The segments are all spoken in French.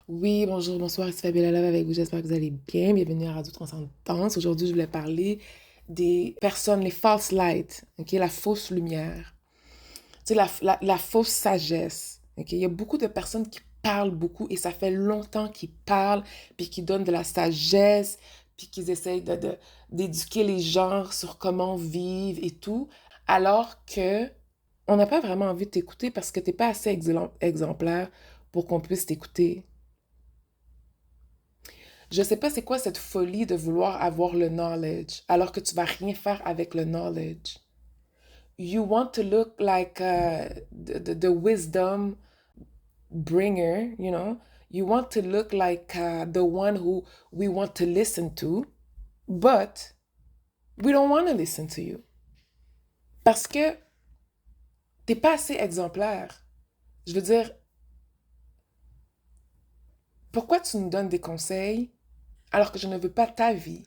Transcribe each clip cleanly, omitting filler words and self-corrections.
Oui, bonjour, bonsoir, c'est Fabiola Love avec vous. J'espère que vous allez bien. Bienvenue à Radio Transcendance. Aujourd'hui, je voulais parler des personnes, les false lights, ok, la fausse lumière, tu sais, la fausse sagesse. Ok. Il y a beaucoup de personnes qui parlent beaucoup et ça fait longtemps qu'ils parlent, puis qui donnent de la sagesse, puis qu'ils essayent d'éduquer les gens sur comment vivre et tout, alors que on n'a pas vraiment envie de t'écouter parce que t'es pas assez exemplaire pour qu'on puisse t'écouter. Je sais pas c'est quoi cette folie de vouloir avoir le knowledge alors que tu vas rien faire avec le knowledge. You want to look like the wisdom bringer, you know? You want to look like the one who we want to listen to, but we don't want to listen to you. Parce que t'es pas assez exemplaire. Je veux dire, pourquoi tu nous donnes des conseils alors que je ne veux pas ta vie?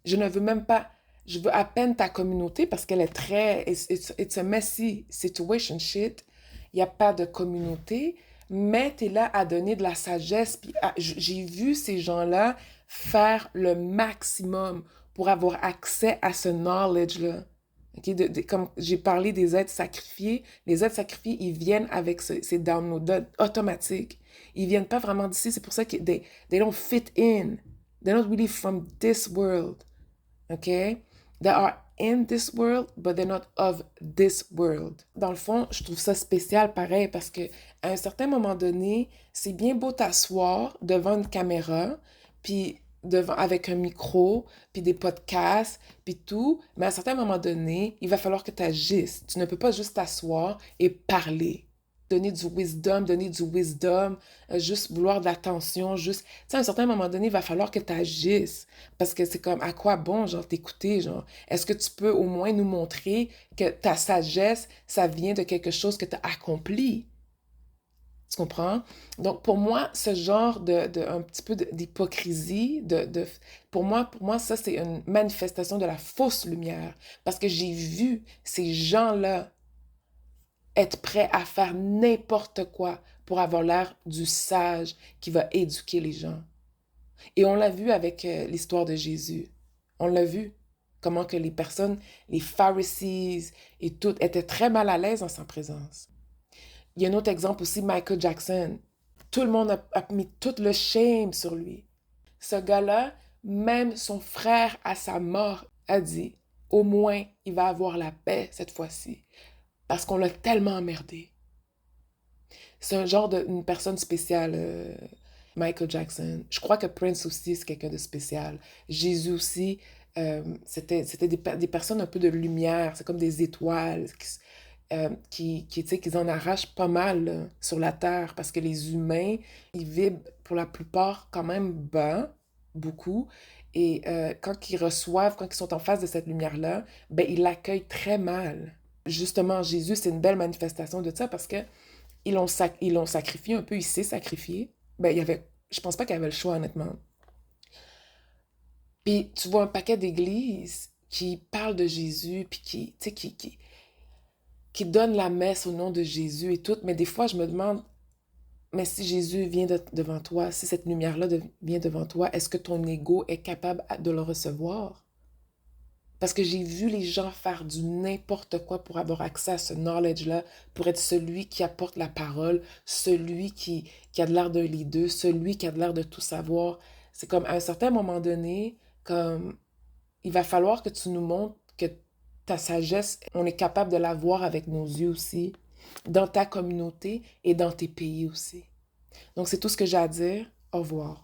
Je ne veux même pas, je veux à peine ta communauté parce qu'elle est très, it's a messy situation shit. Il n'y a pas de communauté, mais tu es là à donner de la sagesse. Puis j'ai vu ces gens-là faire le maximum pour avoir accès à ce knowledge-là. Ok, comme j'ai parlé des êtres sacrifiés, les êtres sacrifiés, ils viennent avec ces downloads automatiques. Ils viennent pas vraiment d'ici, c'est pour ça que they don't fit in. They're not really from this world. OK? They are in this world, but they're not of this world. Dans le fond, je trouve ça spécial pareil parce que à un certain moment donné, c'est bien beau t'asseoir devant une caméra, puis devant avec un micro, puis des podcasts, puis tout, mais à un certain moment donné, il va falloir que tu agisses. Tu ne peux pas juste t'asseoir et parler. Donner du wisdom, juste vouloir de l'attention, juste... Tu sais, à un certain moment donné, il va falloir que tu agisses. Parce que c'est comme, à quoi bon, genre, t'écouter, genre? Est-ce que tu peux au moins nous montrer que ta sagesse, ça vient de quelque chose que tu as accompli? Tu comprends? Donc, pour moi, ce genre un petit peu d'hypocrisie, pour moi, ça, c'est une manifestation de la fausse lumière. Parce que j'ai vu ces gens-là être prêts à faire n'importe quoi pour avoir l'air du sage qui va éduquer les gens. Et on l'a vu avec l'histoire de Jésus. On l'a vu. Comment que les personnes, les Pharisees et tout, étaient très mal à l'aise en sa présence. Il y a un autre exemple aussi, Michael Jackson. Tout le monde a mis tout le shame sur lui. Ce gars-là, même son frère à sa mort a dit, au moins, il va avoir la paix cette fois-ci. Parce qu'on l'a tellement emmerdé. C'est un genre de une personne spéciale, Michael Jackson. Je crois que Prince aussi, c'est quelqu'un de spécial. Jésus aussi, c'était des personnes un peu de lumière. C'est comme des étoiles tu sais, qu'ils en arrachent pas mal là, sur la terre parce que les humains, ils vibrent pour la plupart quand même bas, beaucoup. Et quand ils reçoivent, quand ils sont en face de cette lumière-là, ben, ils l'accueillent très mal. Justement, Jésus, c'est une belle manifestation de ça parce que ils l'ont sacrifié un peu, il s'est sacrifié. Ben, je pense pas qu'il y avait le choix, honnêtement. Puis tu vois un paquet d'églises qui parlent de Jésus, puis tu sais, qui donnent la messe au nom de Jésus et tout, mais des fois, je me demande, mais si Jésus vient devant toi, si cette lumière-là vient devant toi, est-ce que ton ego est capable de le recevoir? Parce que j'ai vu les gens faire du n'importe quoi pour avoir accès à ce knowledge-là, pour être celui qui apporte la parole, celui qui a de l'air d'un leader, celui qui a de l'air de tout savoir. C'est comme à un certain moment donné, comme il va falloir que tu nous montres que ta sagesse, on est capable de la voir avec nos yeux aussi, dans ta communauté et dans tes pays aussi. Donc c'est tout ce que j'ai à dire. Au revoir.